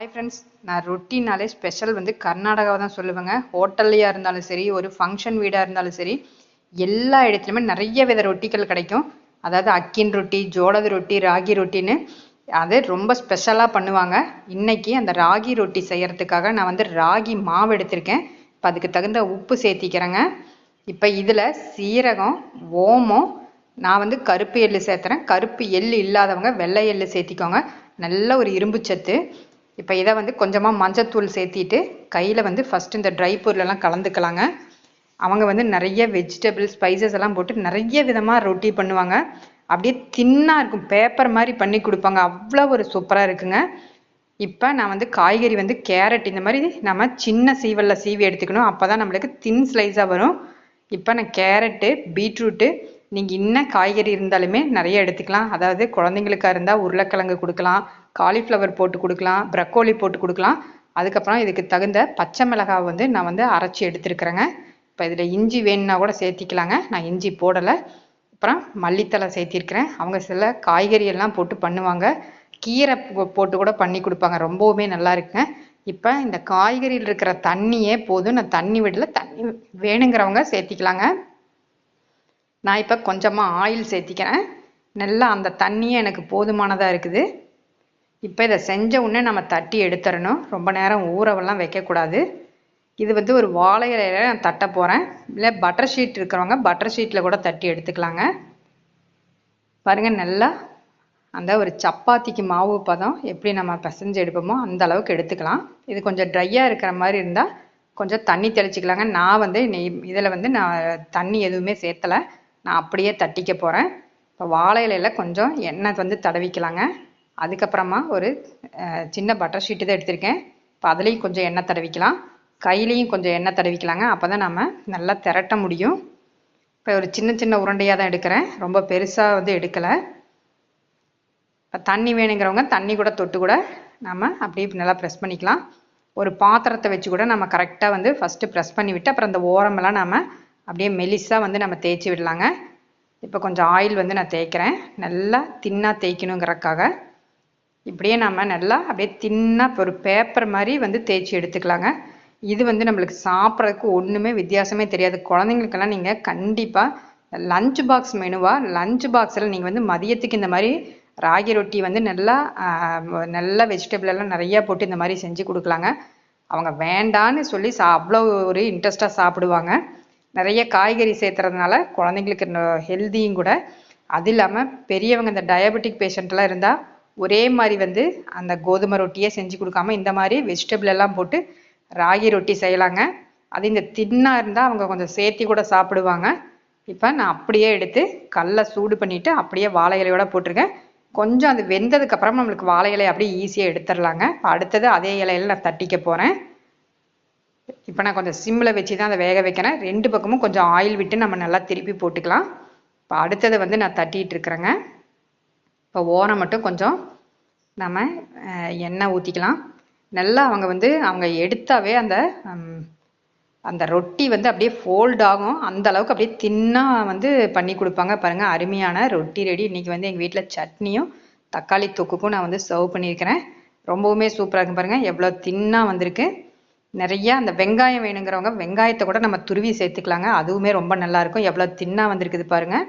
Hi friends, நான் ரொட்டினாலே special வந்து கர்நாடகாவை தான் சொல்லுவேங்க. ஹோட்டல்லையாக இருந்தாலும் சரி, ஒரு ஃபங்க்ஷன் வீடாக இருந்தாலும் சரி, எல்லா இடத்துலையுமே நிறைய வித ரொட்டிகள் கிடைக்கும். அதாவது அக்கின் ரொட்டி, ஜோளது ரொட்டி, ராகி ரொட்டின்னு அது ரொம்ப ஸ்பெஷலாக பண்ணுவாங்க. இன்னைக்கு அந்த ராகி ரொட்டி செய்யறதுக்காக நான் வந்து ராகி மாவு எடுத்திருக்கேன். இப்போ அதுக்கு தகுந்த உப்பு சேர்த்திக்கிறேங்க. இப்போ இதில் சீரகம், ஓமம், நான் வந்து கருப்பு எள்ளு சேர்த்துறேன். கருப்பு எள்ளு இல்லாதவங்க வெள்ளை எள்ளு சேர்த்திக்கோங்க. நல்ல ஒரு இரும்பு சத்து. இப்போ இதை வந்து கொஞ்சமாக மஞ்சத்தூள் சேர்த்திட்டு கையில் வந்து ஃபஸ்ட்டு இந்த ட்ரை பொருளெல்லாம் கலந்துக்கலாங்க. அவங்க வந்து நிறைய வெஜிடபிள் ஸ்பைசஸ் எல்லாம் போட்டு நிறைய விதமாக ரொட்டி பண்ணுவாங்க. அப்படியே தின்னாக இருக்கும், பேப்பர் மாதிரி பண்ணி கொடுப்பாங்க. அவ்வளோ ஒரு சூப்பராக இருக்குங்க. இப்போ நான் வந்து காய்கறி வந்து கேரட் இந்த மாதிரி நம்ம சின்ன சீவலில் சீவி எடுத்துக்கணும். அப்போ தான் நம்மளுக்கு தின் ஸ்லைஸாக வரும். இப்போ நான் கேரட்டு, பீட்ரூட்டு, நீங்கள் இன்னும் காய்கறி இருந்தாலுமே நிறைய எடுத்துக்கலாம். அதாவது குழந்தைங்களுக்காக இருந்தால் உருளைக்கிழங்கு கொடுக்கலாம், காலிஃப்ளவர் போட்டு கொடுக்கலாம், ப்ரக்கோலி போட்டு கொடுக்கலாம். அதுக்கப்புறம் இதுக்கு தகுந்த பச்சை மிளகாய் வந்து நான் வந்து அரைச்சி எடுத்துருக்குறேங்க. இப்போ இதில் இஞ்சி வேணுன்னா கூட சேர்த்திக்கலாங்க. நான் இஞ்சி போடலை. அப்புறம் மல்லித்தலை சேர்த்திருக்கிறேன். அவங்க சில காய்கறி எல்லாம் போட்டு பண்ணுவாங்க. கீரை போட்டு கூட பண்ணி கொடுப்பாங்க. ரொம்பவுமே நல்லா இருக்குங்க. இப்போ இந்த காய்கறியில் இருக்கிற தண்ணியே போதும். நான் தண்ணி விடல, தண்ணி வேணுங்கிறவங்க சேர்த்திக்கலாங்க. நான் இப்போ கொஞ்சமாக ஆயில் சேர்த்திக்கிறேன். நல்லா அந்த தண்ணியே எனக்கு போதுமானதாக இருக்குது. இப்போ இதை செஞ்ச உடனே நம்ம தட்டி எடுத்துடணும். ரொம்ப நேரம் ஊறவெல்லாம் வைக்கக்கூடாது. இது வந்து ஒரு வாழை இலையில நான் தட்ட போகிறேன். இல்லை பட்டர் ஷீட் இருக்கிறவங்க பட்டர் ஷீட்டில் கூட தட்டி எடுத்துக்கலாங்க. பாருங்கள், நல்லா அந்த ஒரு சப்பாத்திக்கு மாவு பதம் எப்படி நம்ம பிசைஞ்சு எடுப்போமோ அந்த அளவுக்கு எடுத்துக்கலாம். இது கொஞ்சம் ட்ரையாக இருக்கிற மாதிரி இருந்தால் கொஞ்சம் தண்ணி தெளிச்சிக்கலாங்க. நான் வந்து இதில் வந்து நான் தண்ணி எதுவுமே சேர்த்தலை. நான் அப்படியே தட்டிக்க போகிறேன். இப்போ வாழை இலையில் கொஞ்சம் எண்ணெய் வந்து தடவிக்கலாங்க. அதுக்கப்புறமா ஒரு சின்ன பட்டர் ஷீட்டு தான் எடுத்திருக்கேன். இப்போ அதுலேயும் கொஞ்சம் எண்ணெய் தடவிக்கலாம். கையிலையும் கொஞ்சம் எண்ணெய் தடவிக்கலாங்க. அப்போ தான் நம்ம நல்லா திரட்ட முடியும். இப்போ ஒரு சின்ன சின்ன உருண்டையாக தான் எடுக்கிறேன், ரொம்ப பெருசாக வந்து எடுக்கலை. இப்போ தண்ணி வேணுங்கிறவங்க தண்ணி கூட தொட்டு கூட நம்ம அப்படியே நல்லா ப்ரெஸ் பண்ணிக்கலாம். ஒரு பாத்திரத்தை வச்சு கூட நம்ம கரெக்டாக வந்து ஃபஸ்ட்டு ப்ரெஸ் பண்ணி விட்டு அப்புறம் அந்த ஓரமெல்லாம் நம்ம அப்படியே மெலிசாக வந்து நம்ம தேய்ச்சி விடலாங்க. இப்போ கொஞ்சம் ஆயில் வந்து நான் தேய்க்கிறேன், நல்லா தின்னாக தேய்க்கணுங்கிறதுக்காக. இப்படியே நம்ம நல்லா அப்படியே தின்னாக ஒரு பேப்பர் மாதிரி வந்து தேய்ச்சி எடுத்துக்கலாங்க. இது வந்து நம்மளுக்கு சாப்பிட்றதுக்கு ஒன்றுமே வித்தியாசமே தெரியாது. குழந்தைங்களுக்கெல்லாம் நீங்கள் கண்டிப்பாக லஞ்ச் பாக்ஸ் மெனுவாக லஞ்ச் பாக்ஸில் நீங்கள் வந்து மதியத்துக்கு இந்த மாதிரி ராகி ரொட்டி வந்து நல்லா வெஜிடபிள் எல்லாம் நிறையா போட்டு இந்த மாதிரி செஞ்சு கொடுக்கலாங்க. அவங்க வேண்டான்னு சொல்லி அவ்வளோ ஒரு இன்ட்ரெஸ்டாக சாப்பிடுவாங்க. நிறைய காய்கறி சேர்த்துறதுனால குழந்தைங்களுக்கு ஹெல்த்தியும் கூட. அது இல்லாமல் பெரியவங்க இந்த டயபெட்டிக் பேஷண்ட்லாம் இருந்தால் ஒரே மாதிரி வந்து அந்த கோதுமை ரொட்டியே செஞ்சு கொடுக்காம இந்த மாதிரி வெஜிடபிள் எல்லாம் போட்டு ராகி ரொட்டி செய்யலாங்க. அது இந்த தின்னாக இருந்தால் அவங்க கொஞ்சம் சேர்த்தி கூட சாப்பிடுவாங்க. இப்போ நான் அப்படியே எடுத்து கல்லை சூடு பண்ணிவிட்டு அப்படியே வாழை இலையோட போட்டிருக்கேன். கொஞ்சம் அது வெந்ததுக்கப்புறம் நம்மளுக்கு வாழை இலையை அப்படியே ஈஸியாக எடுத்துடலாங்க. இப்போ அடுத்தது அதே இலையில நான் தட்டிக்க போகிறேன். இப்போ நான் கொஞ்சம் சிம்மில் வச்சு தான் அதை வேக வைக்கிறேன். ரெண்டு பக்கமும் கொஞ்சம் ஆயில் விட்டு நம்ம நல்லா திருப்பி போட்டுக்கலாம். இப்போ அடுத்தது வந்து நான் தட்டிகிட்டு இருக்கிறேங்க. இப்போ ஓரம் மட்டும் கொஞ்சம் நம்ம எண்ணெய் ஊற்றிக்கலாம். நல்லா அவங்க எடுத்தாவே அந்த ரொட்டி வந்து அப்படியே ஃபோல்ட் ஆகும். அந்த அளவுக்கு அப்படியே தின்னாக வந்து பண்ணி கொடுப்பாங்க. பாருங்கள், அருமையான ரொட்டி ரெடி. இன்றைக்கி வந்து எங்கள் வீட்டில் சட்னியும் தக்காளி தொக்குக்கும் நான் வந்து சர்வ் பண்ணியிருக்கிறேன். ரொம்பவுமே சூப்பராக இருக்கும். பாருங்கள் எவ்வளோ தின்னாக வந்திருக்கு. நிறையா அந்த வெங்காயம் வேணுங்கிறவங்க வெங்காயத்தை கூட நம்ம துருவி சேர்த்துக்கலாங்க. அதுவுமே ரொம்ப நல்லாயிருக்கும். எவ்வளோ தின்னாக வந்திருக்குது பாருங்கள்.